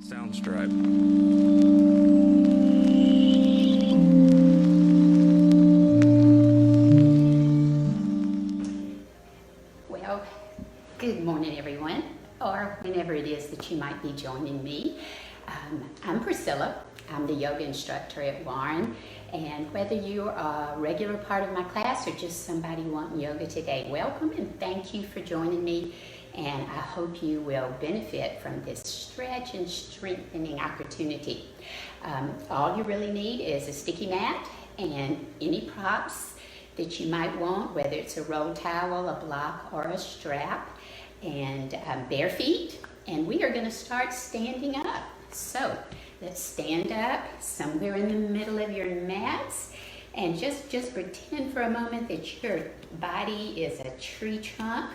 Soundstripe. Well, good morning everyone, or whenever it is that you might be joining me. I'm Priscilla. I'm the yoga instructor at Warren, and whether you're a regular part of my class or just somebody wanting yoga today, welcome and thank you for joining me, and I hope you will benefit from this stretch and strengthening opportunity. All you really need is a sticky mat and any props that you might want, whether it's a roll towel, a block, or a strap, and bare feet, and we are going to start standing up. So let's stand up somewhere in the middle of your mats and just pretend for a moment that your body is a tree trunk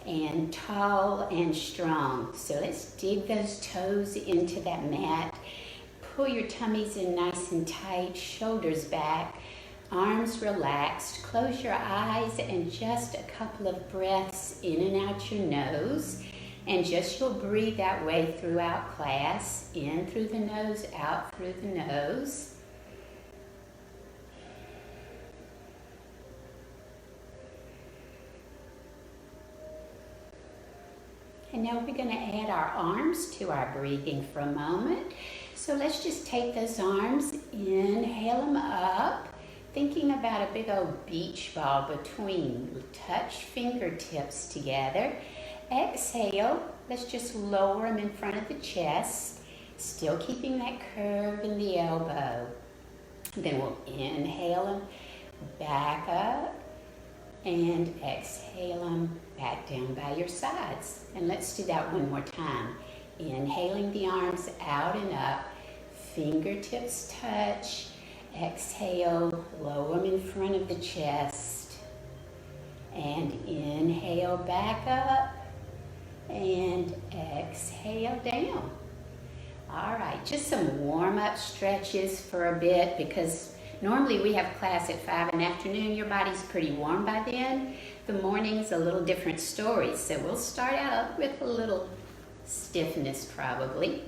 and tall and strong. So let's dig those toes into that mat. Pull your tummies in nice and tight, shoulders back, arms relaxed. Close your eyes and just a couple of breaths in and out your nose. And just you'll breathe that way throughout class. In through the nose, out through the nose. And now we're going to add our arms to our breathing for a moment. So let's just take those arms, inhale them up, thinking about a big old beach ball between. Touch fingertips together. Exhale, let's just lower them in front of the chest, still keeping that curve in the elbow. Then we'll inhale them back up and exhale them back down by your sides. And let's do that one more time. Inhaling the arms out and up, fingertips touch. Exhale, lower them in front of the chest. And inhale back up. And exhale down. All right, just some warm-up stretches for a bit, because normally we have class at 5 in the afternoon. Your body's pretty warm by then. The morning's a little different story, so we'll start out with a little stiffness probably.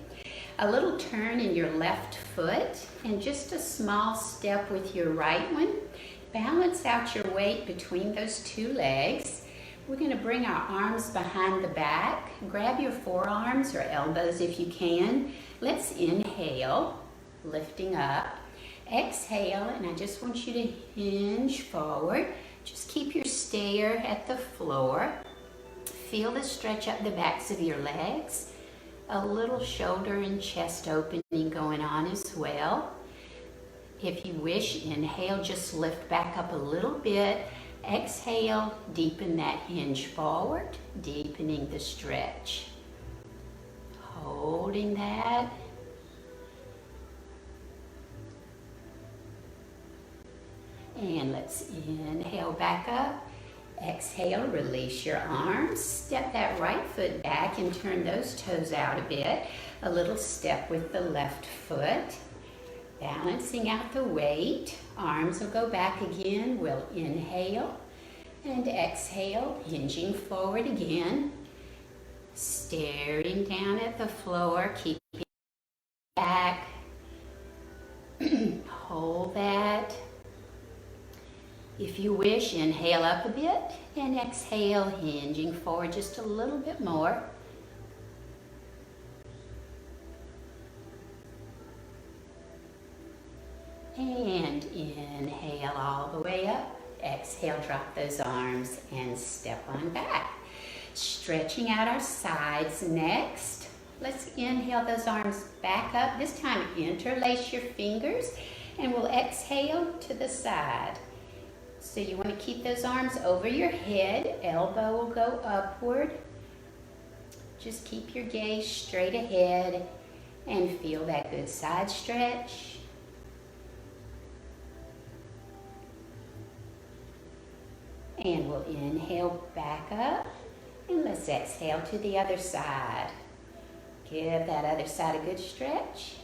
A little turn in your left foot and just a small step with your right one. Balance out your weight between those two legs. We're going to bring our arms behind the back. Grab your forearms or elbows if you can. Let's inhale, lifting up. Exhale, and I just want you to hinge forward. Just keep your stare at the floor. Feel the stretch up the backs of your legs. A little shoulder and chest opening going on as well. If you wish, inhale, just lift back up a little bit. Exhale, deepen that hinge forward, deepening the stretch. Holding that. And let's inhale back up. Exhale, release your arms. Step that right foot back and turn those toes out a bit. A little step with the left foot. Balancing out the weight. Arms will go back again. We'll inhale and exhale, hinging forward again. Staring down at the floor, keeping back. Hold that. If you wish, inhale up a bit and exhale, hinging forward just a little bit more. And inhale all the way up. Exhale, drop those arms and step on back. Stretching out our sides next. Let's inhale those arms back up. This time interlace your fingers and we'll exhale to the side. So you want to keep those arms over your head. Elbow will go upward. Just keep your gaze straight ahead and feel that good side stretch. And we'll inhale back up and let's exhale to the other side. Give that other side a good stretch.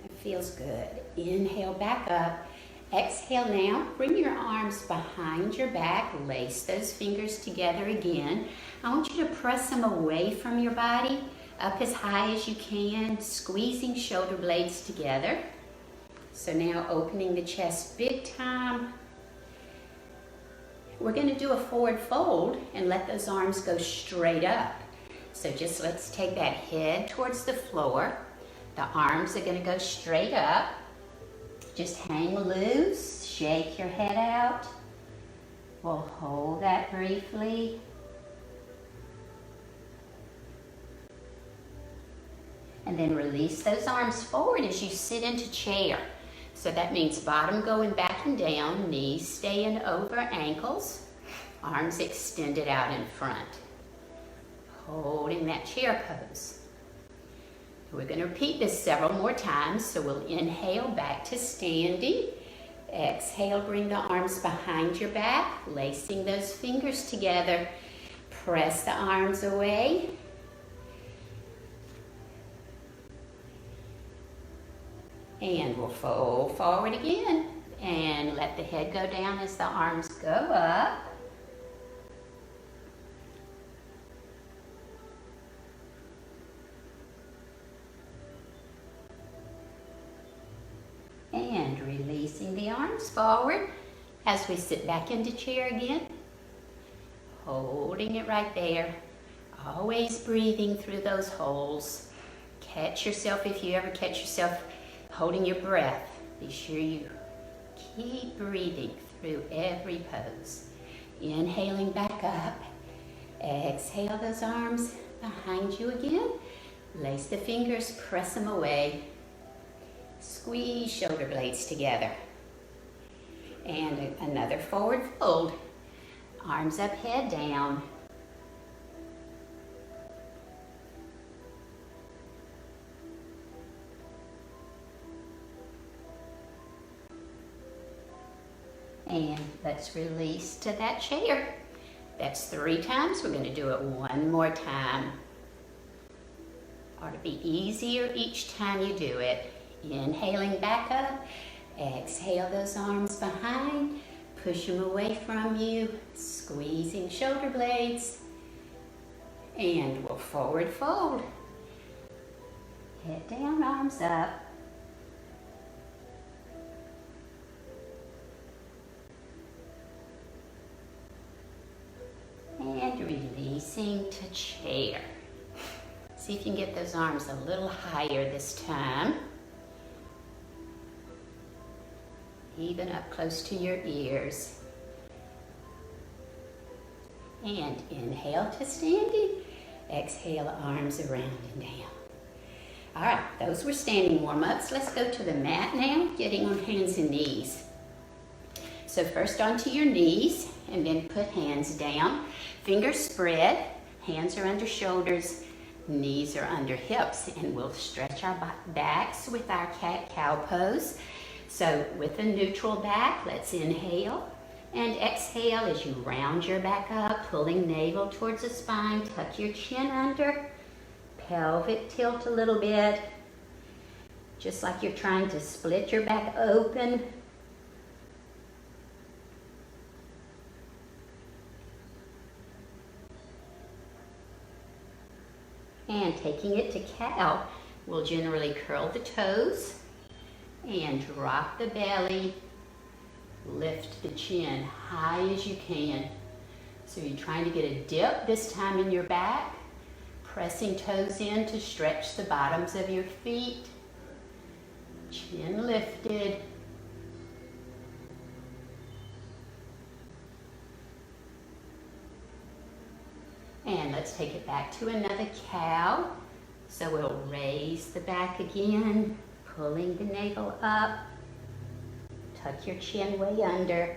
It feels good. Inhale back up. Exhale now, bring your arms behind your back, lace those fingers together again. I want you to press them away from your body, up as high as you can, squeezing shoulder blades together. So now opening the chest big time. We're going to do a forward fold and let those arms go straight up. So just let's take that head towards the floor. The arms are going to go straight up. Just hang loose, shake your head out. We'll hold that briefly. And then release those arms forward as you sit into chair. So that means bottom going back and down, knees staying over ankles, arms extended out in front. Holding that chair pose. We're going to repeat this several more times, so we'll inhale back to standing. Exhale, bring the arms behind your back, lacing those fingers together. Press the arms away. And we'll fold forward again and let the head go down as the arms go up. And releasing the arms forward as we sit back into chair again. Holding it right there. Always breathing through those holes. Catch yourself if you ever catch yourself holding your breath. Be sure you keep breathing through every pose. Inhaling back up. Exhale those arms behind you again. Lace the fingers, press them away. Squeeze shoulder blades together. And another forward fold. Arms up, head down. And let's release to that chair. That's 3 times. We're going to do it one more time. Ought to be easier each time you do it. Inhaling back up. Exhale those arms behind. Push them away from you. Squeezing shoulder blades. And we'll forward fold. Head down, arms up. And releasing to chair. See if you can get those arms a little higher this time. Even up close to your ears. And inhale to standing. Exhale, arms around and down. All right, those were standing warm-ups. Let's go to the mat now, getting on hands and knees. So first onto your knees, and then put hands down. Fingers spread, hands are under shoulders, knees are under hips, and we'll stretch our backs with our cat-cow pose. So with a neutral back, let's inhale and exhale as you round your back up, pulling navel towards the spine, tuck your chin under, pelvic tilt a little bit, just like you're trying to split your back open. And taking it to cow, we'll generally curl the toes and drop the belly, lift the chin high as you can. So you're trying to get a dip this time in your back, pressing toes in to stretch the bottoms of your feet, chin lifted. And let's take it back to another cow. So we'll raise the back again, pulling the navel up, tuck your chin way under.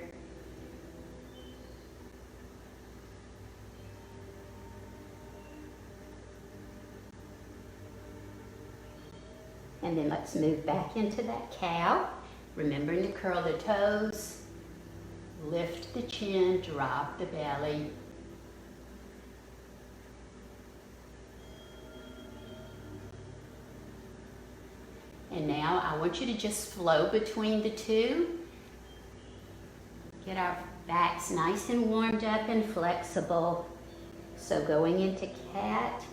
And then let's move back into that cow, remembering to curl the toes, lift the chin, drop the belly. And now I want you to just flow between the two. Get our backs nice and warmed up and flexible. So going into cat,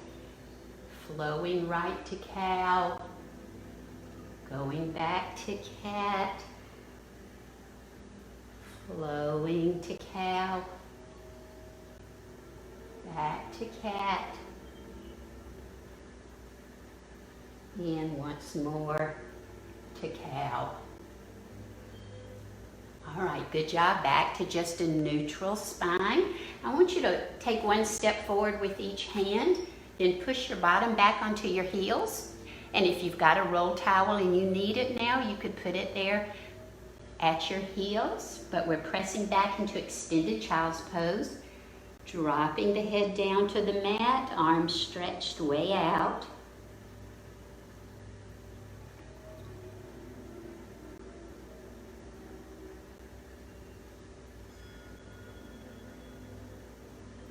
flowing right to cow, going back to cat, flowing to cow, back to cat, and once more to cow. All right, good job. Back to just a neutral spine. I want you to take one step forward with each hand, then push your bottom back onto your heels. And if you've got a roll towel and you need it now, you could put it there at your heels, but we're pressing back into extended child's pose, dropping the head down to the mat, arms stretched way out.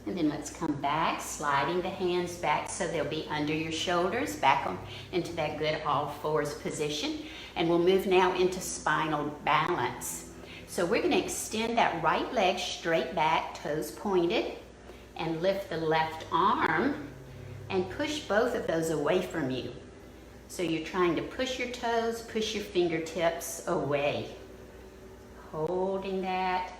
And then let's come back, sliding the hands back so they'll be under your shoulders, back on into that good all fours position. And we'll move now into spinal balance. So we're gonna extend that right leg straight back, toes pointed, and lift the left arm and push both of those away from you. So you're trying to push your toes, push your fingertips away. Holding that.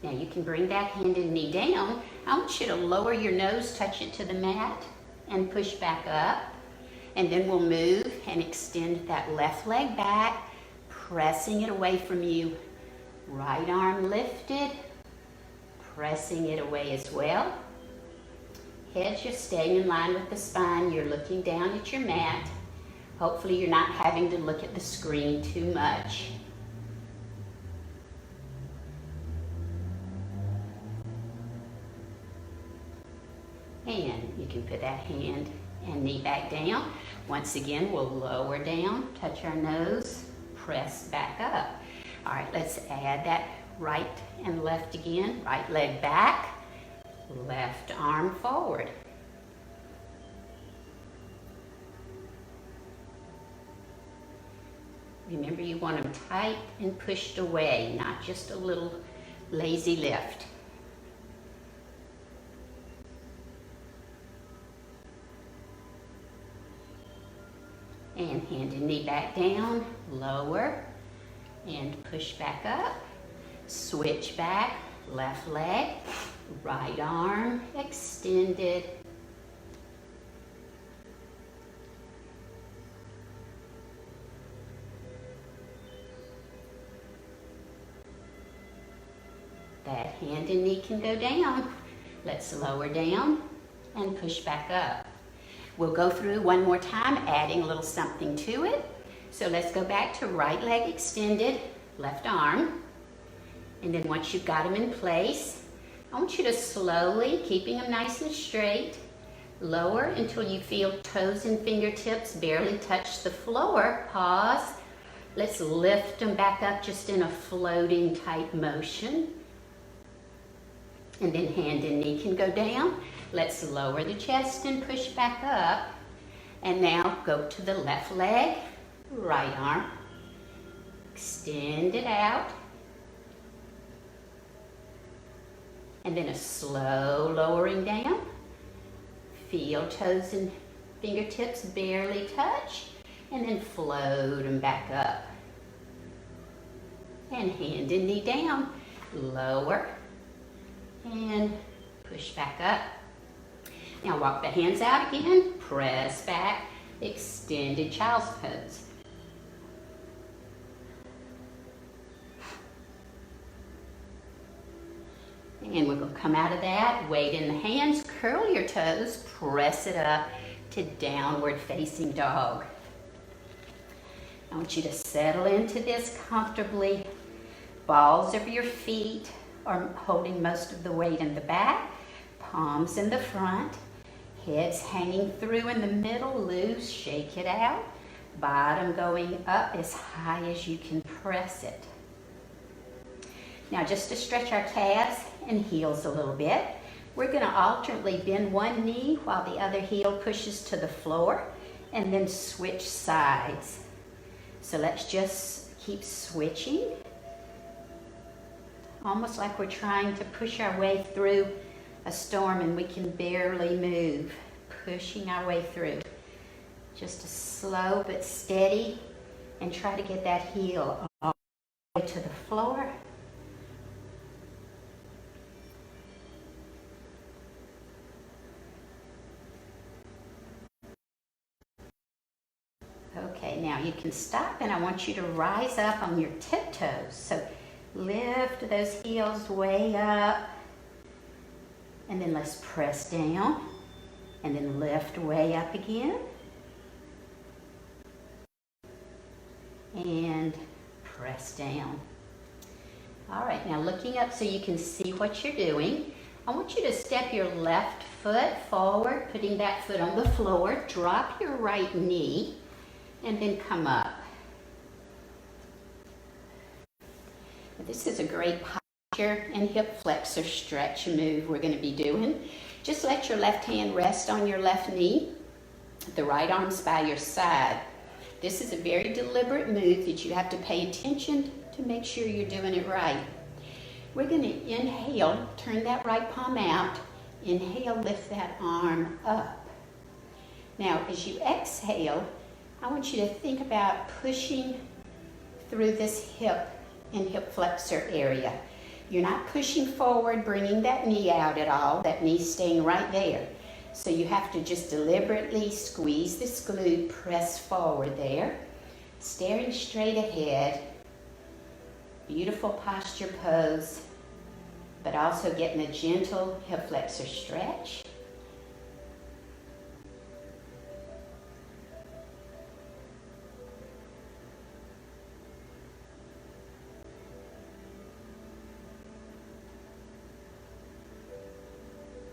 Now you can bring that hand and knee down. I want you to lower your nose, touch it to the mat, and push back up. And then we'll move and extend that left leg back, pressing it away from you. Right arm lifted, pressing it away as well. Head just staying in line with the spine. You're looking down at your mat. Hopefully you're not having to look at the screen too much. And you can put that hand and knee back down. Once again, we'll lower down, touch our nose, press back up. All right, let's add that right and left again. Right leg back, left arm forward. Remember, you want them tight and pushed away, not just a little lazy lift. And hand and knee back down, lower, and push back up. Switch back, left leg, right arm extended. That hand and knee can go down. Let's lower down and push back up. We'll go through one more time, adding a little something to it. So let's go back to right leg extended, left arm. And then once you've got them in place, I want you to slowly, keeping them nice and straight, lower until you feel toes and fingertips barely touch the floor. Pause. Let's lift them back up just in a floating type motion. And then hand and knee can go down. Let's lower the chest and push back up. And now go to the left leg, right arm. Extend it out. And then a slow lowering down. Feel toes and fingertips barely touch. And then float them back up. And hand and knee down. Lower. And push back up. Now walk the hands out again, press back, extended child's pose. And we're going to come out of that, weight in the hands, curl your toes, press it up to downward facing dog. I want you to settle into this comfortably. Balls of your feet are holding most of the weight in the back, palms in the front. Head's hanging through in the middle, loose, shake it out. Bottom going up as high as you can press it. Now just to stretch our calves and heels a little bit, we're going to alternately bend one knee while the other heel pushes to the floor. and then switch sides. So let's just keep switching, almost like we're trying to push our way through a storm and we can barely move, pushing our way through. Just a slow but steady, and try to get that heel all the way to the floor. Okay, now you can stop, and I want you to rise up on your tiptoes. So lift those heels way up, and then let's press down, and then lift way up again. And press down. All right, now looking up so you can see what you're doing, I want you to step your left foot forward, putting that foot on the floor, drop your right knee, and then come up. This is a great posture and hip flexor stretch move we're going to be doing. Just let your left hand rest on your left knee, the right arm's by your side. This is a very deliberate move that you have to pay attention to make sure you're doing it right. We're going to inhale, turn that right palm out, inhale, lift that arm up. Now, as you exhale, I want you to think about pushing through this hip and hip flexor area. You're not pushing forward, bringing that knee out at all. That knee's staying right there. So you have to just deliberately squeeze this glute, press forward there, staring straight ahead. Beautiful posture pose, but also getting a gentle hip flexor stretch.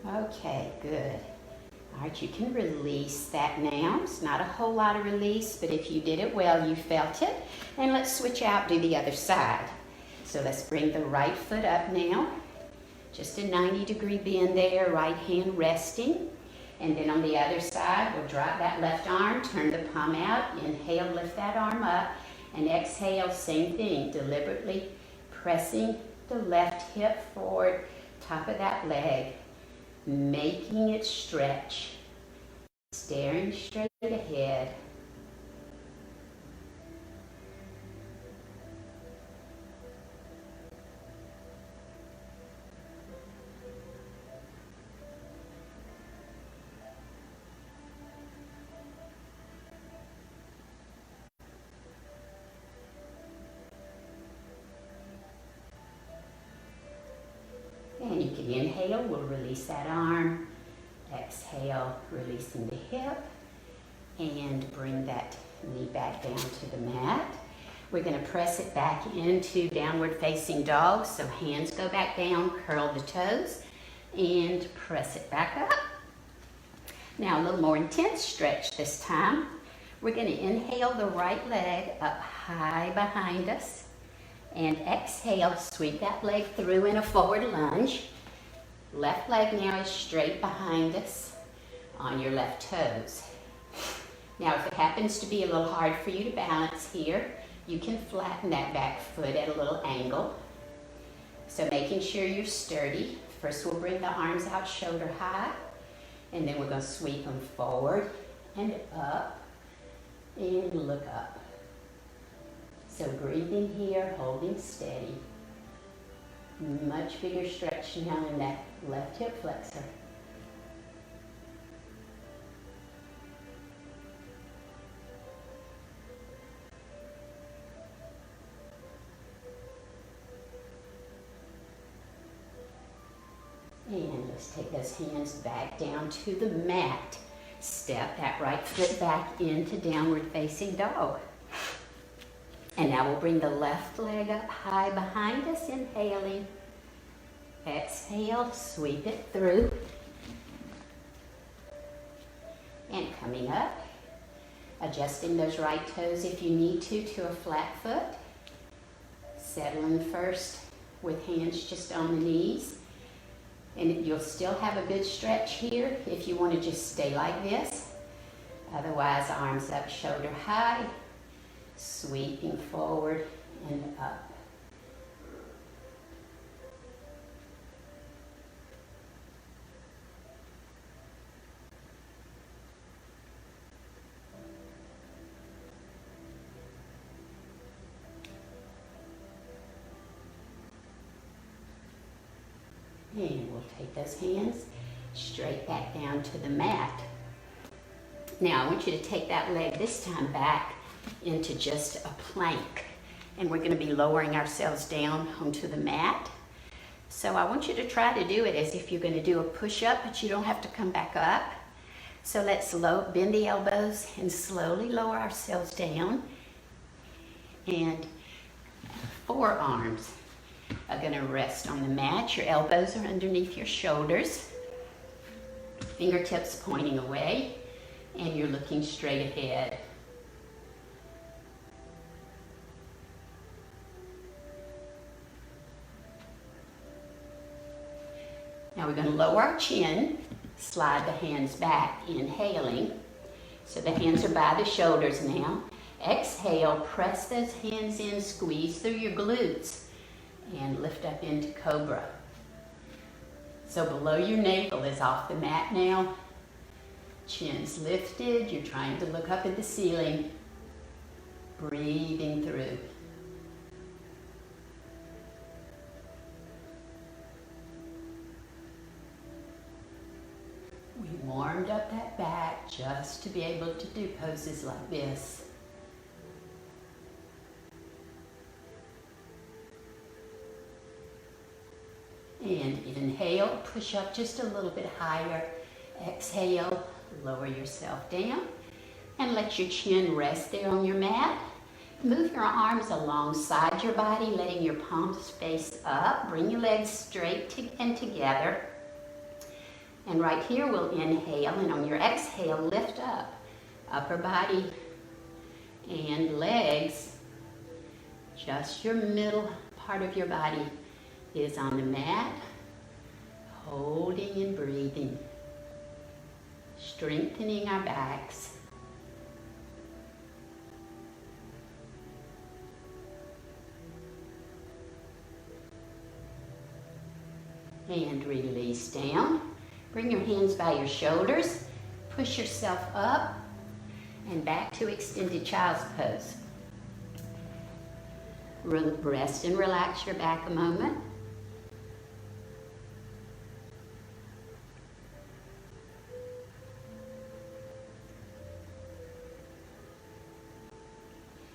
Okay, good. All right, you can release that now. It's not a whole lot of release, but if you did it well, you felt it. And let's switch out, do the other side. So let's bring the right foot up now. Just a 90-degree bend there, right hand resting. And then on the other side, we'll drop that left arm, turn the palm out, inhale, lift that arm up, and exhale, same thing, deliberately pressing the left hip forward, top of that leg, making it stretch, staring straight ahead. And you can inhale, we'll release that arm. Exhale, releasing the hip. And bring that knee back down to the mat. We're going to press it back into downward facing dog. So hands go back down, curl the toes, and press it back up. Now a little more intense stretch this time. We're going to inhale the right leg up high behind us. And exhale, sweep that leg through in a forward lunge. Left leg now is straight behind us on your left toes. Now, if it happens to be a little hard for you to balance here, you can flatten that back foot at a little angle. So making sure you're sturdy. First, we'll bring the arms out shoulder high, and then we're going to sweep them forward and up and look up. So breathing here, holding steady. Much bigger stretch now in that left hip flexor. And let's take those hands back down to the mat. Step that right foot back into downward facing dog. And now we'll bring the left leg up high behind us, inhaling. Exhale, sweep it through. And coming up, adjusting those right toes if you need to a flat foot. Settling first with hands just on the knees. And you'll still have a good stretch here if you want to just stay like this. Otherwise, arms up, shoulder high, sweeping forward and up. And we'll take those hands straight back down to the mat. Now I want you to take that leg this time back into just a plank. And we're going to be lowering ourselves down onto the mat. So I want you to try to do it as if you're going to do a push-up, but you don't have to come back up. So let's bend the elbows and slowly lower ourselves down. And forearms are going to rest on the mat. Your elbows are underneath your shoulders. Fingertips pointing away. And you're looking straight ahead. Now we're going to lower our chin, slide the hands back, inhaling. So the hands are by the shoulders now. Exhale, press those hands in, squeeze through your glutes, and lift up into Cobra. So below your navel is off the mat now. Chin's lifted, you're trying to look up at the ceiling, breathing through. We warmed up that back just to be able to do poses like this. And inhale, push up just a little bit higher. Exhale, lower yourself down. And let your chin rest there on your mat. Move your arms alongside your body, letting your palms face up. Bring your legs straight and together. And right here we'll inhale, and on your exhale, lift up. Upper body and legs. Just your middle part of your body is on the mat, holding and breathing, strengthening our backs. And release down. Bring your hands by your shoulders, push yourself up and back to extended child's pose. Rest and relax your back a moment.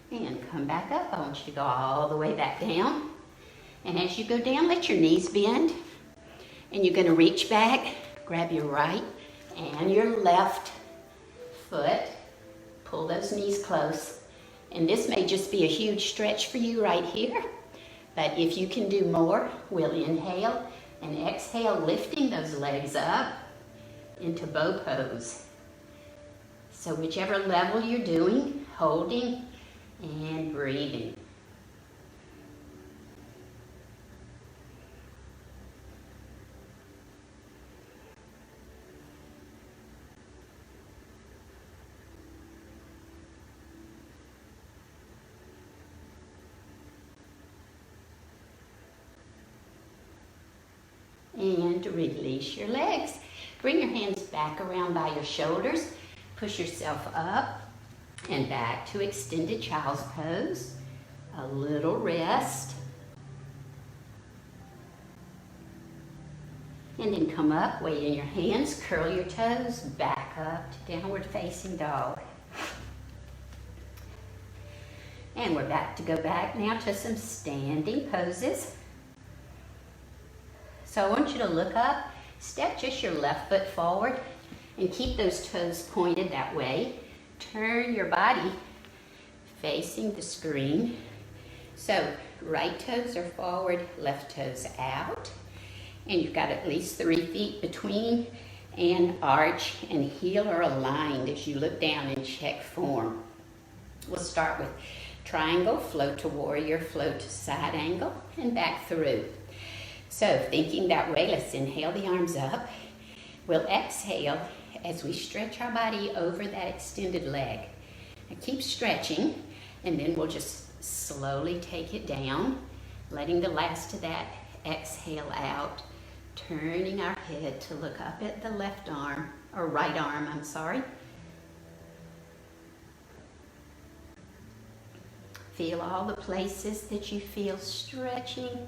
And come back up. I want you to go all the way back down. And as you go down, let your knees bend. And you're going to reach back, grab your right and your left foot. Pull those knees close. And this may just be a huge stretch for you right here. But if you can do more, we'll inhale and exhale, lifting those legs up into bow pose. So whichever level you're doing, holding and breathing. And release your legs. Bring your hands back around by your shoulders. Push yourself up and back to extended child's pose. A little rest. And then come up, weight in your hands, curl your toes, back up to downward facing dog. And we're back to go back now to some standing poses. So I want you to look up, step just your left foot forward and keep those toes pointed that way. Turn your body facing the screen. So right toes are forward, left toes out. And you've got at least 3 feet between, and arch and heel are aligned as you look down and check form. We'll start with triangle, float to warrior, float to side angle, and back through. So thinking that way, let's inhale the arms up. We'll exhale as we stretch our body over that extended leg. Now keep stretching, and then we'll just slowly take it down, letting the last of that exhale out, turning our head to look up at the left arm, or right arm, I'm sorry. Feel all the places that you feel stretching.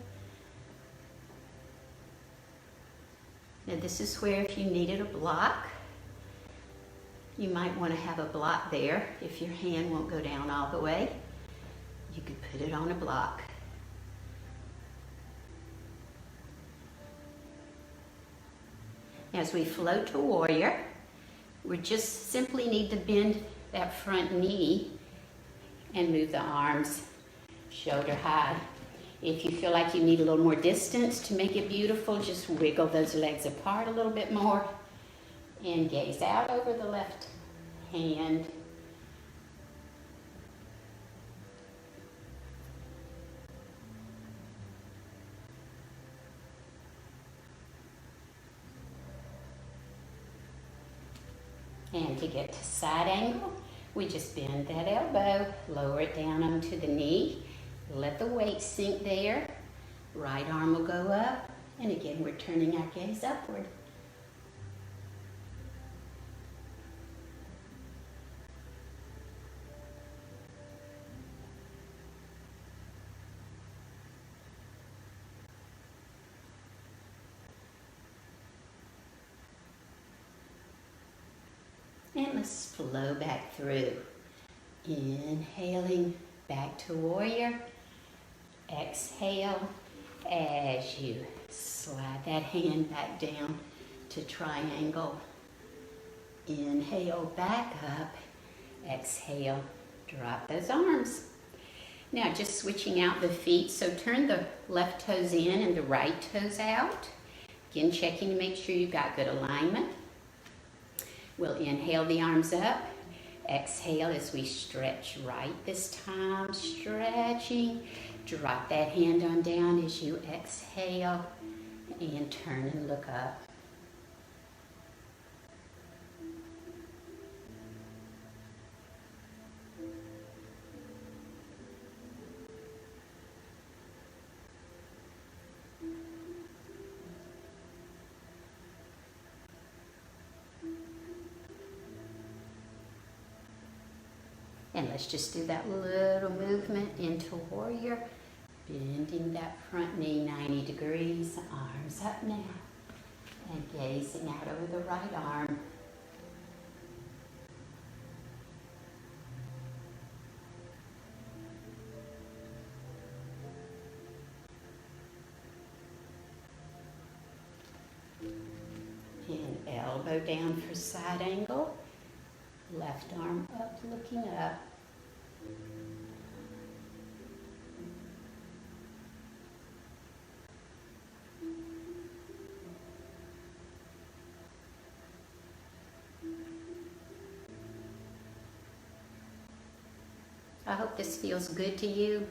Now this is where if you needed a block, you might want to have a block there. If your hand won't go down all the way, you could put it on a block. As we float to warrior, we just simply need to bend that front knee and move the arms shoulder high. If you feel like you need a little more distance to make it beautiful, just wiggle those legs apart a little bit more and gaze out over the left hand. And to get to side angle, we just bend that elbow, lower it down onto the knee, let the weight sink there. Right arm will go up, and again, we're turning our gaze upward. And let's flow back through. Inhaling back to warrior. Exhale as you slide that hand back down to triangle. Inhale back up. Exhale, drop those arms. Now just switching out the feet. So turn the left toes in and the right toes out. Again, checking to make sure you've got good alignment. We'll inhale the arms up. Exhale as we stretch right this time. Stretching. Drop that hand on down as you exhale and turn and look up. And let's just do that little movement into warrior, bending that front knee 90 degrees, arms up now, and gazing out over the right arm. And elbow down for side angle. Left arm up, looking up. I hope this feels good to you.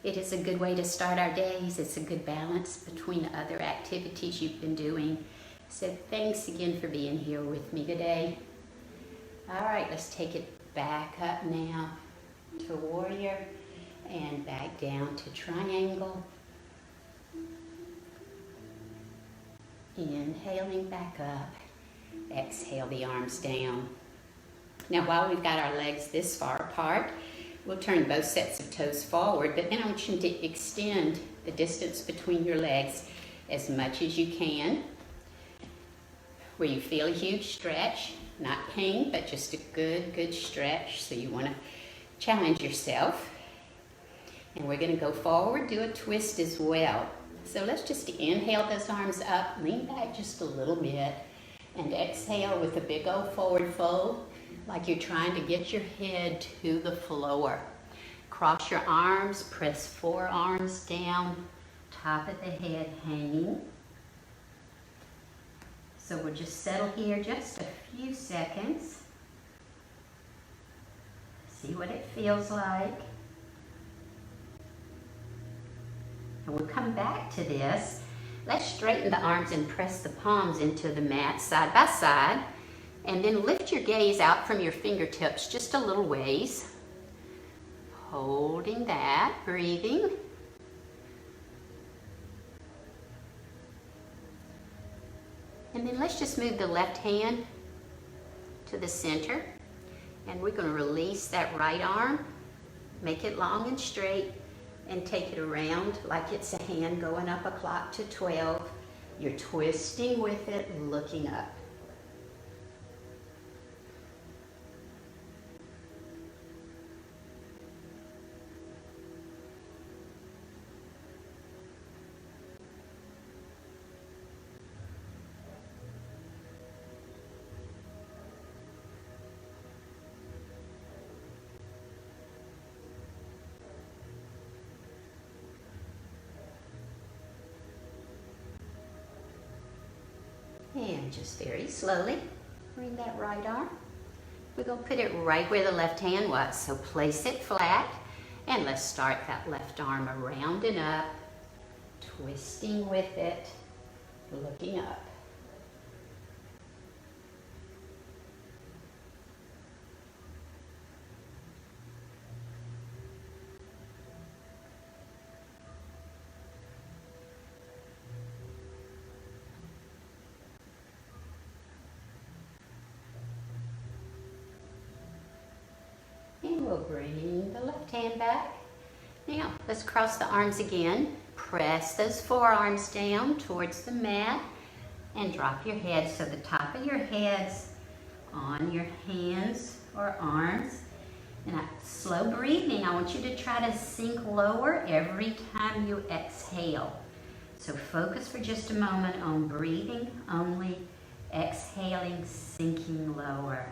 It is a good way to start our days. It's a good balance between other activities you've been doing. So thanks again for being here with me today. All right, let's take it back up now to warrior and back down to triangle. Inhaling back up. Exhale the arms down. Now while we've got our legs this far apart, we'll turn both sets of toes forward, but then I want you to extend the distance between your legs as much as you can, where you feel a huge stretch. Not pain, but just a good stretch. So you want to challenge yourself. And we're going to go forward, do a twist as well. So let's just inhale those arms up, lean back just a little bit, and exhale with a big old forward fold, like you're trying to get your head to the floor. Cross your arms, press forearms down, top of the head hanging. So we'll just settle here just a few seconds. See what it feels like. And we'll come back to this. Let's straighten the arms and press the palms into the mat side by side. And then lift your gaze out from your fingertips just a little ways. Holding that, breathing. And then let's just move the left hand to the center. And we're going to release that right arm, make it long and straight, and take it around like it's a hand going up a clock to 12. You're twisting with it, looking up. And just very slowly, bring that right arm. We're going to put it right where the left hand was. So place it flat, and let's start that left arm around and up, twisting with it, looking up. And we'll bring the left hand back. Now, let's cross the arms again. Press those forearms down towards the mat and drop your head so the top of your head's on your hands or arms. And slow breathing, I want you to try to sink lower every time you exhale. So focus for just a moment on breathing only, exhaling, sinking lower.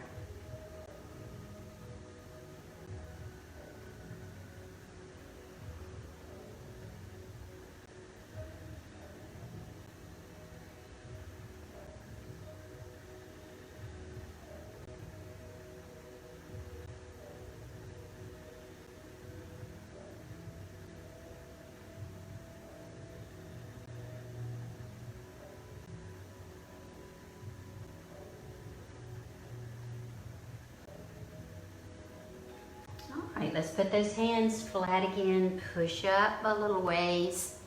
All right, let's put those hands flat again, push up a little ways.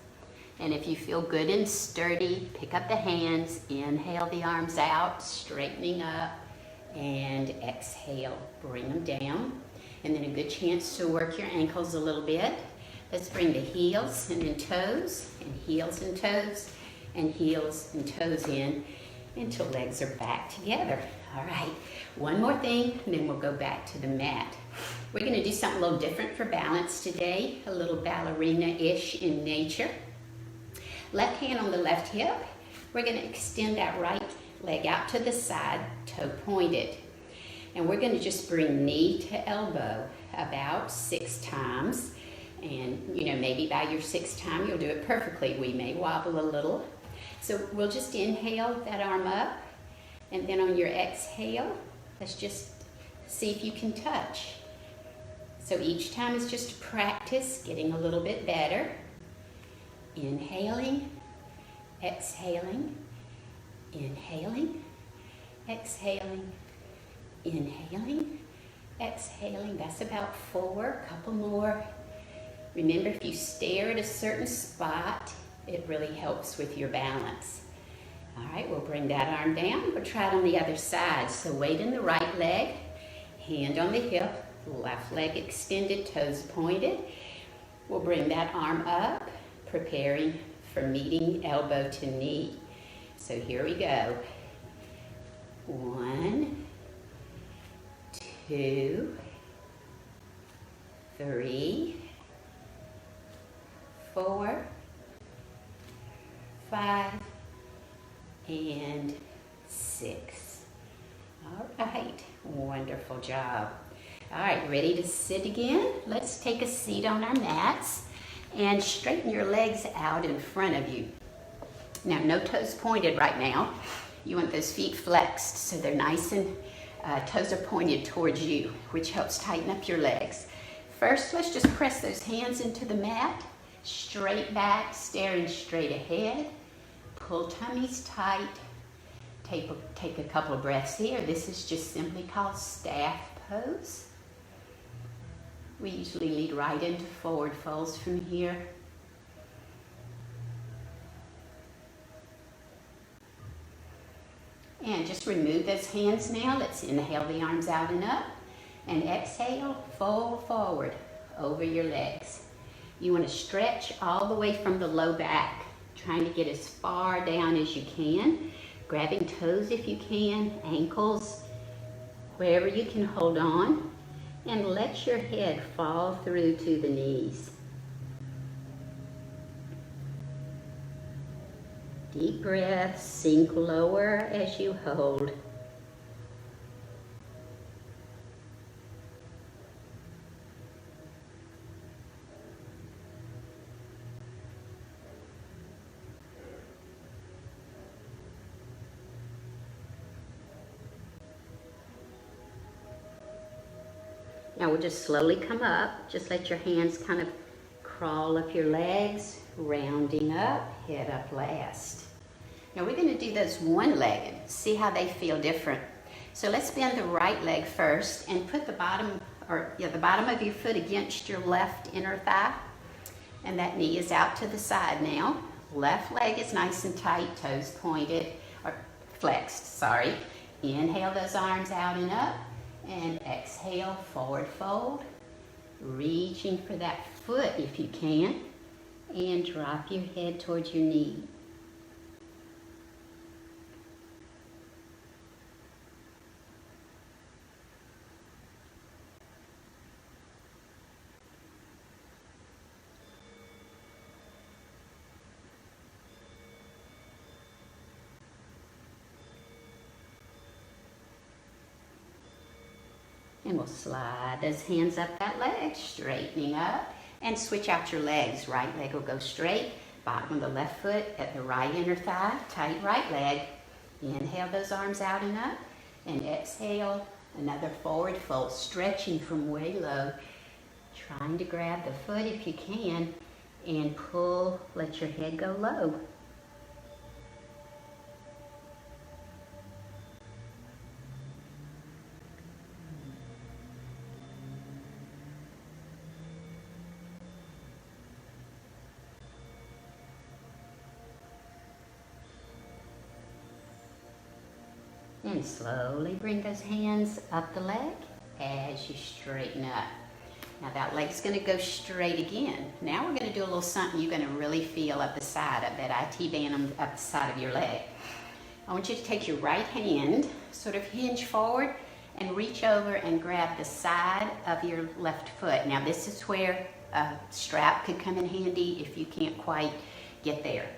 And if you feel good and sturdy, pick up the hands, inhale the arms out, straightening up, and exhale, bring them down. And then a good chance to work your ankles a little bit. Let's bring the heels and then toes, and heels and toes, and heels and toes in until legs are back together. All right, one more thing, and then we'll go back to the mat. We're going to do something a little different for balance today, a little ballerina-ish in nature. Left hand on the left hip. We're going to extend that right leg out to the side, toe pointed. And we're going to just bring knee to elbow about 6 times. And, maybe by your 6th time, you'll do it perfectly. We may wobble a little. So we'll just inhale that arm up. And then on your exhale, let's just see if you can touch. So each time is just practice, getting a little bit better. Inhaling, exhaling, inhaling, exhaling, inhaling, exhaling. That's about 4, a couple more. Remember, if you stare at a certain spot, it really helps with your balance. All right, we'll bring that arm down. We'll try it on the other side. So weight in the right leg, hand on the hip, left leg extended, toes pointed. We'll bring that arm up, preparing for meeting elbow to knee. So here we go. 1, 2, 3, 4, 5, and 6. All right, wonderful job. All right, ready to sit again? Let's take a seat on our mats and straighten your legs out in front of you. Now, no toes pointed right now. You want those feet flexed so they're nice and toes are pointed towards you, which helps tighten up your legs. First, let's just press those hands into the mat, straight back, staring straight ahead. Pull tummies tight. take a couple of breaths here. This is just simply called staff pose. We usually lead right into forward folds from here. And just remove those hands now. Let's inhale the arms out and up. And exhale, fold forward over your legs. You want to stretch all the way from the low back, trying to get as far down as you can. Grabbing toes if you can, ankles, wherever you can hold on. And let your head fall through to the knees. Deep breath, sink lower as you hold. Now we'll just slowly come up. Just let your hands kind of crawl up your legs, rounding up, head up last. Now we're going to do those one-legged, see how they feel different. So let's bend the right leg first and put the bottom of your foot against your left inner thigh. And that knee is out to the side now. Left leg is nice and tight, toes pointed, or flexed, sorry. Inhale those arms out and up, and exhale, forward fold. Reaching for that foot if you can, and drop your head towards your knee. And we'll slide those hands up that leg, straightening up, and switch out your legs. Right leg will go straight, bottom of the left foot at the right inner thigh, tight right leg. Inhale those arms out and up, and exhale, another forward fold, stretching from way low, trying to grab the foot if you can, and pull, let your head go low. And slowly bring those hands up the leg as you straighten up. Now that leg's going to go straight again. Now we're going to do a little something you're going to really feel up the side of that IT band up the side of your leg. I want you to take your right hand, sort of hinge forward, and reach over and grab the side of your left foot. Now this is where a strap could come in handy if you can't quite get there.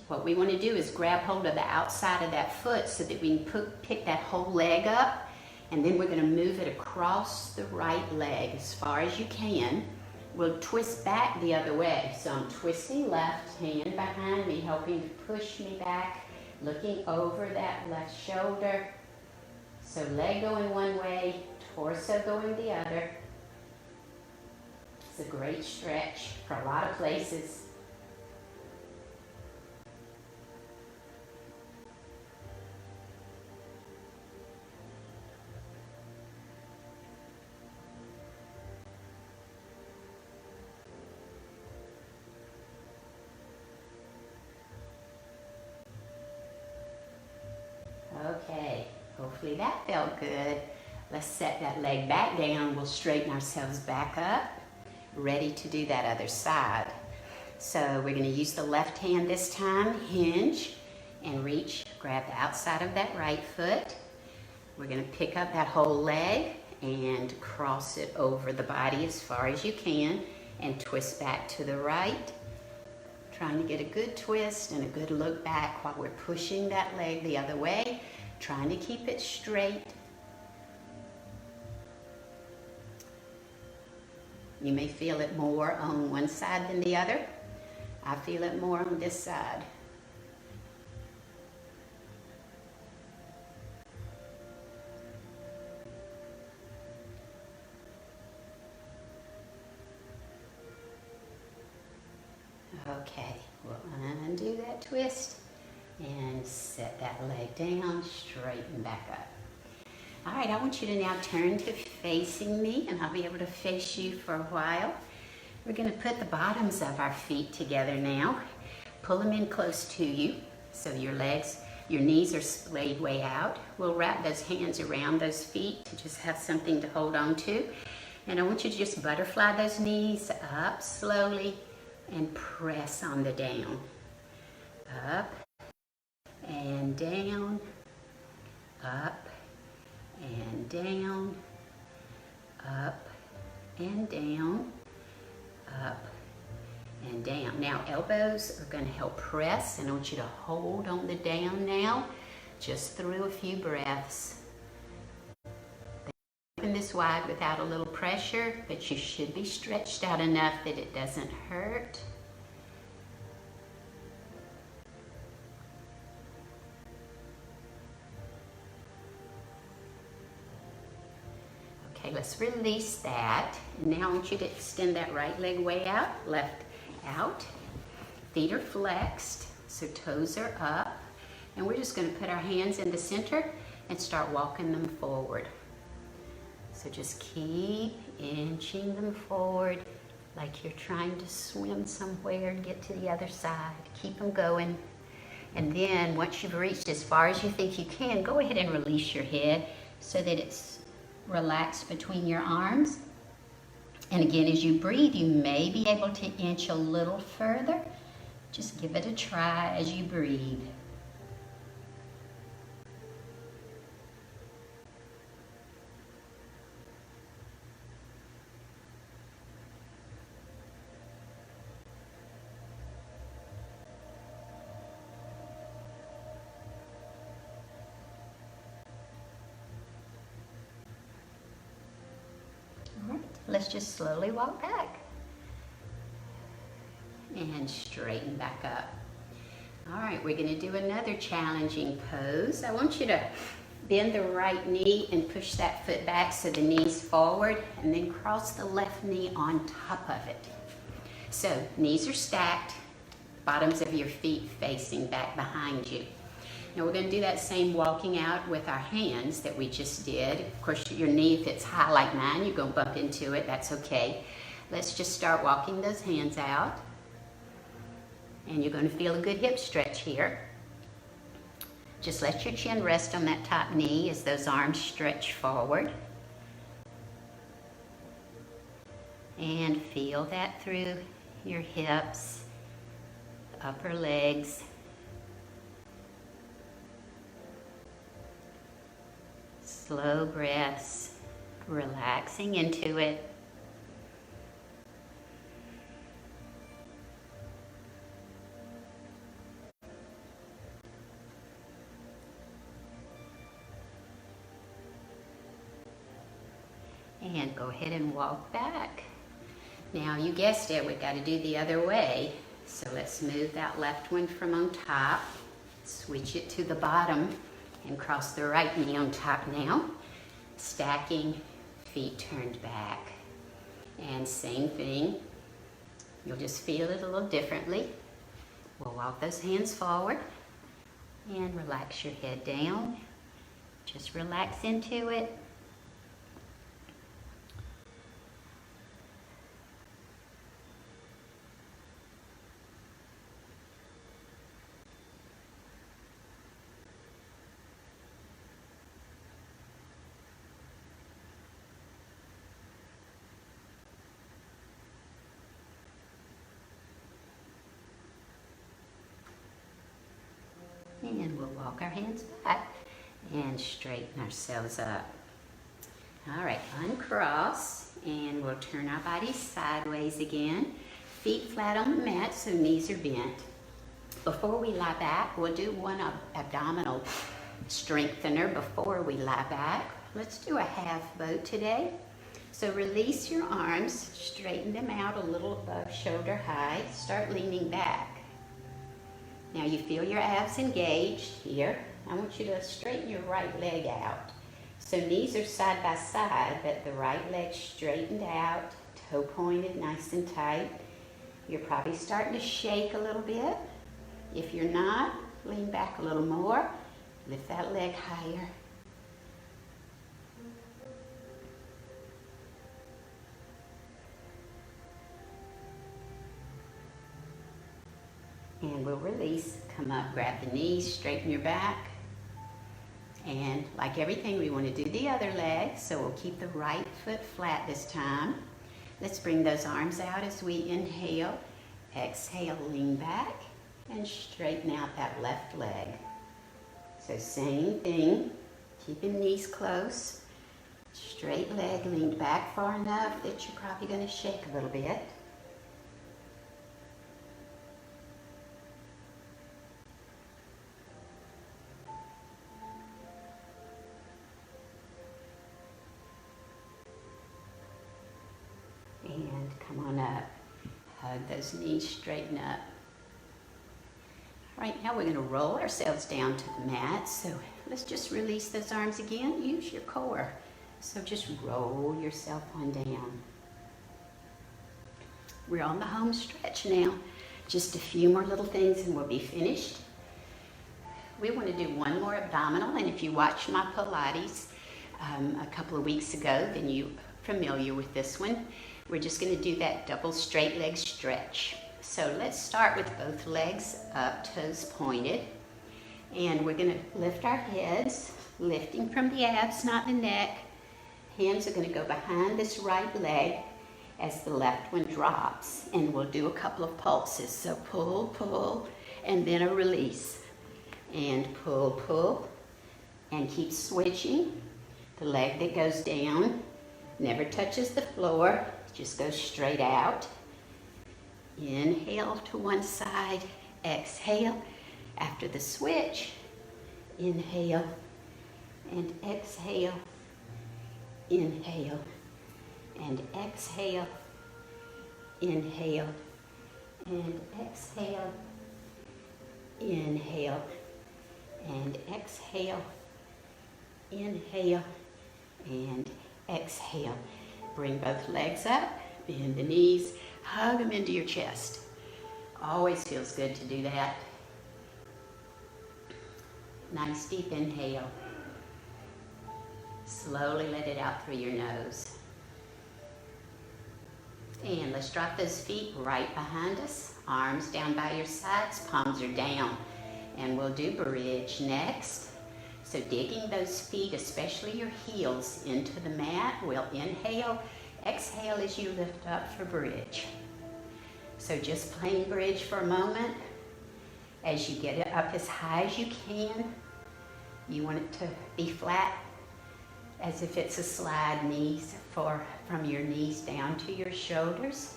What we want to do is grab hold of the outside of that foot so that we can pick that whole leg up, and then we're going to move it across the right leg as far as you can. We'll twist back the other way. So I'm twisting left, hand behind me, helping to push me back, looking over that left shoulder. So leg going one way, torso going the other. It's a great stretch for a lot of places. Okay, hopefully that felt good. Let's set that leg back down. We'll straighten ourselves back up, ready to do that other side. So we're going to use the left hand this time, hinge, and reach, grab the outside of that right foot. We're going to pick up that whole leg and cross it over the body as far as you can, and twist back to the right. Trying to get a good twist and a good look back while we're pushing that leg the other way, trying to keep it straight. You may feel it more on one side than the other. I feel it more on this side. Okay, we'll undo that twist And set that leg down, straighten back up. All right, I want you to now turn to facing me, and I'll be able to face you for a while. We're gonna put the bottoms of our feet together now. Pull them in close to you, so your knees are splayed way out. We'll wrap those hands around those feet to just have something to hold on to. And I want you to just butterfly those knees up slowly and press on the down. Up and down, up and down, up and down, up and down. Now elbows are going to help press, and I want you to hold on the down now, just through a few breaths. Open this wide without a little pressure, but you should be stretched out enough that it doesn't hurt. Okay, let's release that. Now I want you to extend that right leg way out, left out. Feet are flexed, so toes are up. And we're just going to put our hands in the center and start walking them forward. So just keep inching them forward like you're trying to swim somewhere and get to the other side. Keep them going. And then once you've reached as far as you think you can, go ahead and release your head so that it's relaxed between your arms. And again, as you breathe, you may be able to inch a little further. Just give it a try as you breathe. Let's just slowly walk back and straighten back up. All right, we're going to do another challenging pose. I want you to bend the right knee and push that foot back so the knee's forward, and then cross the left knee on top of it. So knees are stacked, bottoms of your feet facing back behind you. Now we're going to do that same walking out with our hands that we just did. Of course, your knee, if it's high like mine, you're going to bump into it. That's okay. Let's just start walking those hands out. And you're going to feel a good hip stretch here. Just let your chin rest on that top knee as those arms stretch forward. And feel that through your hips, upper legs. Slow breaths, relaxing into it. And go ahead and walk back. Now you guessed it, we got to do the other way. So let's move that left one from on top, switch it to the bottom, and cross the right knee on top now. Stacking, feet turned back. And same thing. You'll just feel it a little differently. We'll walk those hands forward and relax your head down. Just relax into it. And we'll walk our hands back and straighten ourselves up. All right, uncross, and we'll turn our bodies sideways again. Feet flat on the mat, so knees are bent. Before we lie back, we'll do one abdominal strengthener before we lie back. Let's do a half boat today. So release your arms, straighten them out a little above shoulder height. Start leaning back. Now you feel your abs engaged here. I want you to straighten your right leg out. So knees are side by side, but the right leg straightened out, toe pointed nice and tight. You're probably starting to shake a little bit. If you're not, Lean back a little more. Lift that leg higher. And we'll release. Come up, grab the knees, straighten your back. And like everything, we want to do the other leg, so we'll keep the right foot flat this time. Let's bring those arms out as we inhale. Exhale, lean back, and straighten out that left leg. So same thing, keeping knees close. Straight leg, lean back far enough that you're probably going to shake a little bit. And come on up. Hug those knees, straighten up. All right, now we're going to roll ourselves down to the mat. So let's just release those arms again. Use your core. So just roll yourself on down. We're on the home stretch now. Just a few more little things and we'll be finished. We want to do one more abdominal, and if you watched my Pilates a couple of weeks ago, then you're familiar with this one. We're just going to do that double straight leg stretch. So let's start with both legs up, toes pointed. And we're going to lift our heads, lifting from the abs, not the neck. Hands are going to go behind this right leg as the left one drops. And we'll do a couple of pulses. So pull, pull, and then a release. And pull, pull, and keep switching. The leg that goes down never touches the floor. Just go straight out. Inhale to one side, exhale. After the switch, inhale and exhale, inhale and exhale, inhale and exhale, inhale and exhale, inhale and exhale. Bring both legs up, bend the knees, hug them into your chest. Always feels good to do that. Nice deep inhale. Slowly let it out through your nose. And let's drop those feet right behind us. Arms down by your sides, palms are down. And we'll do bridge next. So digging those feet, especially your heels, into the mat. We'll inhale, exhale as you lift up for bridge. So just plain bridge for a moment. As you get it up as high as you can, you want it to be flat, as if it's a slide knees from your knees down to your shoulders.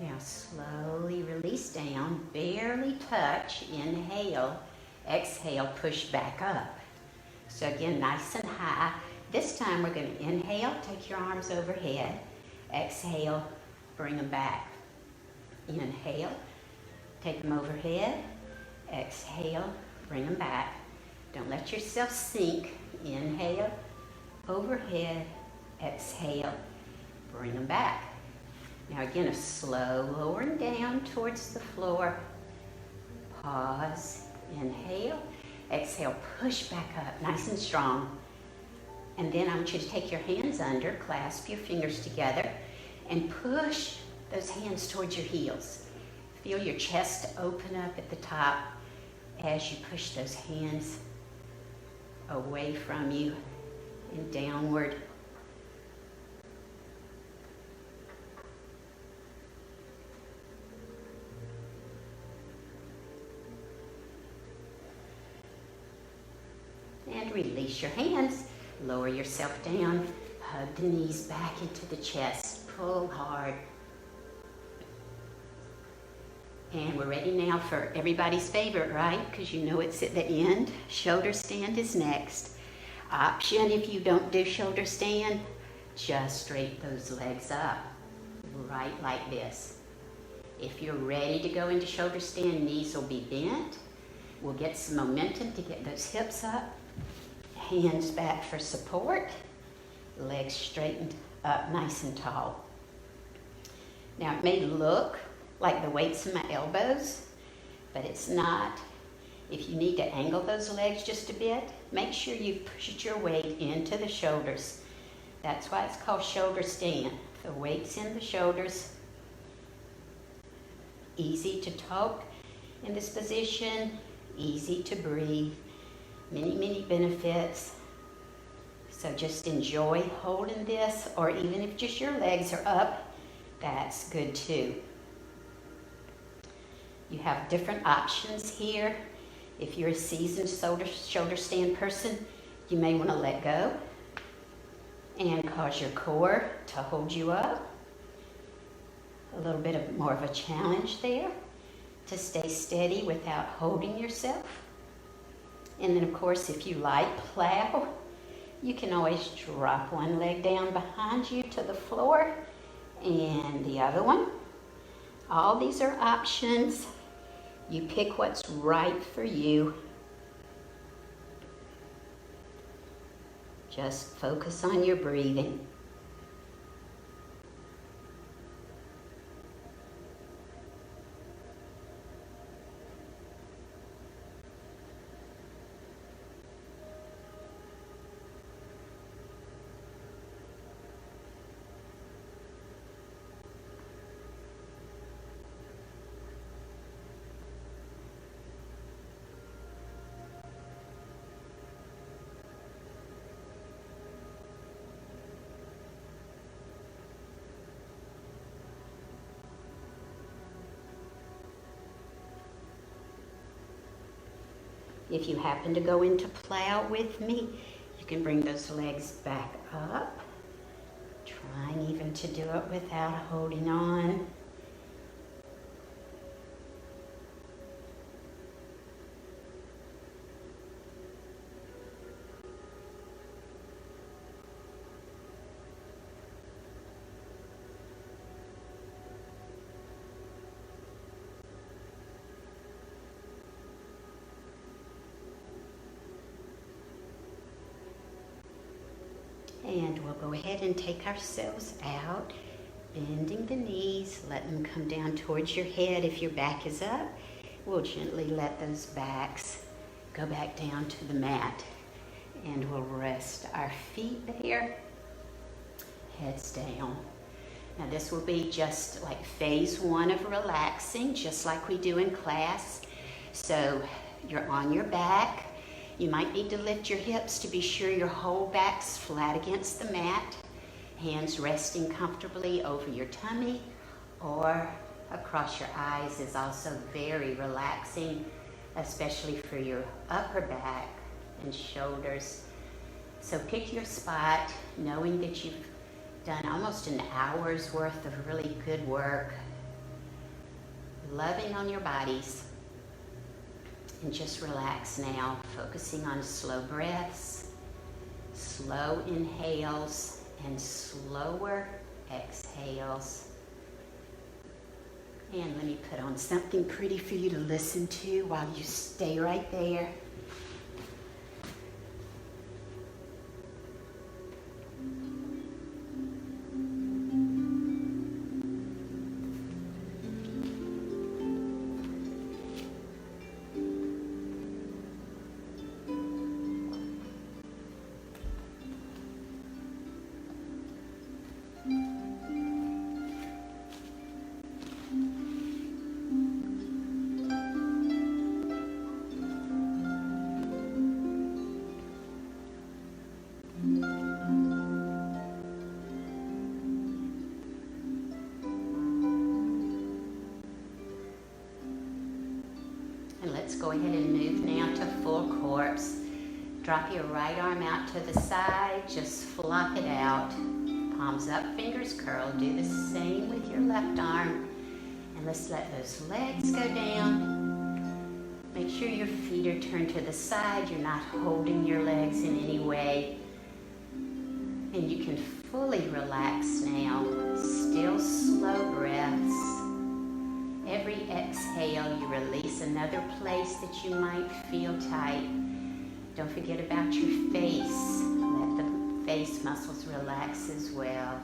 Now slowly release down, barely touch, inhale, exhale, push back up. So again, nice and high. This time we're going to inhale, take your arms overhead, exhale, bring them back. Inhale, take them overhead, exhale, bring them back. Don't let yourself sink. Inhale, overhead, exhale, bring them back. Now again, a slow lowering down towards the floor. Pause, inhale, exhale, push back up, nice and strong. And then I want you to take your hands under, clasp your fingers together, and push those hands towards your heels. Feel your chest open up at the top as you push those hands away from you and downward. And release your hands. Lower yourself down. Hug the knees back into the chest. Pull hard. And we're ready now for everybody's favorite, right? Because you know it's at the end. Shoulder stand is next. Option if you don't do shoulder stand, just straighten those legs up. Right like this. If you're ready to go into shoulder stand, knees will be bent. We'll get some momentum to get those hips up. hands back for support, legs straightened up nice and tall. Now it may look like the weight's in my elbows, but it's not. If you need to angle those legs just a bit, make sure you push your weight into the shoulders. That's why it's called shoulder stand. The weight's in the shoulders. Easy to talk in this position, easy to breathe. Many, many benefits. So just enjoy holding this, or even if just your legs are up, that's good too. You have different options here. If you're a seasoned shoulder stand person, you may want to let go and cause your core to hold you up. A little bit more of a challenge there to stay steady without holding yourself. And then of course, if you like plow, you can always drop one leg down behind you to the floor and the other one. All these are options. You pick what's right for you. Just focus on your breathing. If you happen to go into plow with me, you can bring those legs back up, trying even to do it without holding on. And we'll go ahead and take ourselves out, bending the knees, letting them come down towards your head. If your back is up, we'll gently let those backs go back down to the mat. And we'll rest our feet there, heads down. Now this will be just like phase one of relaxing, just like we do in class. So you're on your back. You might need to lift your hips to be sure your whole back's flat against the mat. Hands resting comfortably over your tummy or across your eyes is also very relaxing, especially for your upper back and shoulders. So pick your spot, knowing that you've done almost an hour's worth of really good work, loving on your bodies. And just relax now, focusing on slow breaths, slow inhales, and slower exhales. And let me put on something pretty for you to listen to while you stay right there. Go ahead and move now to full corpse. Drop your right arm out to the side, just flop it out. Palms up, fingers curled. Do the same with your left arm. And let's let those legs go down. Make sure your feet are turned to the side. You're not holding your legs in any way. And you can fully relax now. Still slow breaths. Every exhale, you release another place that you might feel tight. Don't forget about your face. Let the face muscles relax as well.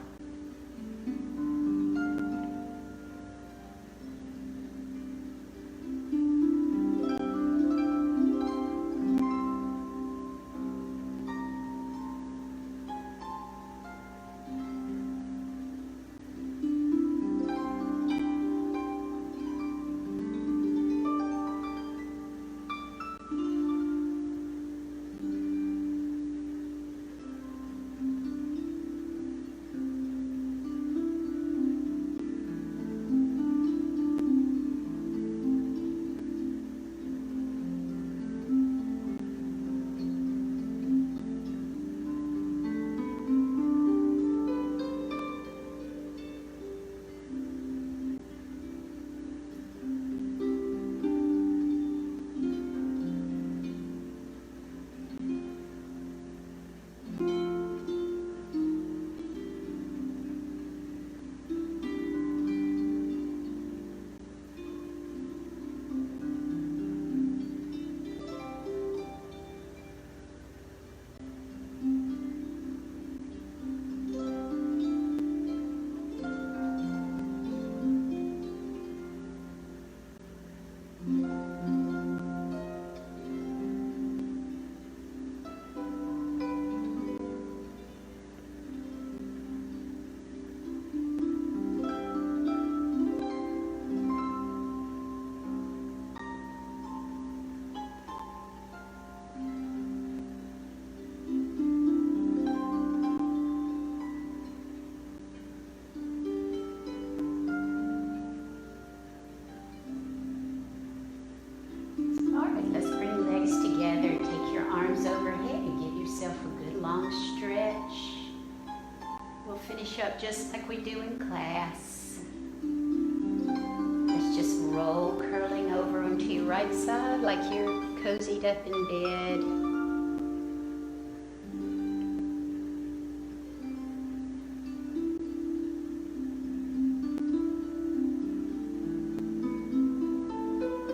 Finish up just like we do in class. Let's just roll, curling over onto your right side like you're cozied up in bed.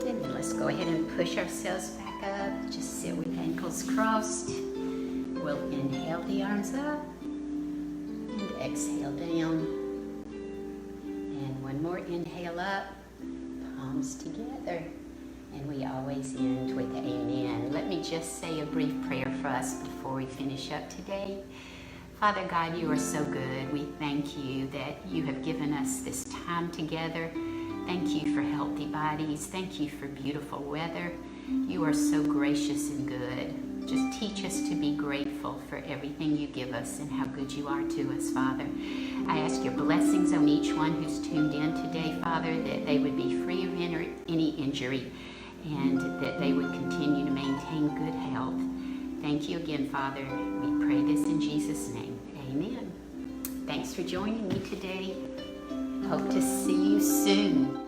And then let's go ahead and push ourselves back up. Just sit with ankles crossed. We'll inhale the arms up. Exhale down, and one more inhale up, palms together, and we always end with amen. Let me just say a brief prayer for us before we finish up today. Father God, you are so good. We thank you that you have given us this time together. Thank you for healthy bodies. Thank you for beautiful weather. You are so gracious and good. Just teach us to be grateful for everything you give us and how good you are to us, Father. I ask your blessings on each one who's tuned in today, Father, that they would be free of any injury and that they would continue to maintain good health. Thank you again, Father. We pray this in Jesus' name. Amen. Thanks for joining me today. Hope to see you soon.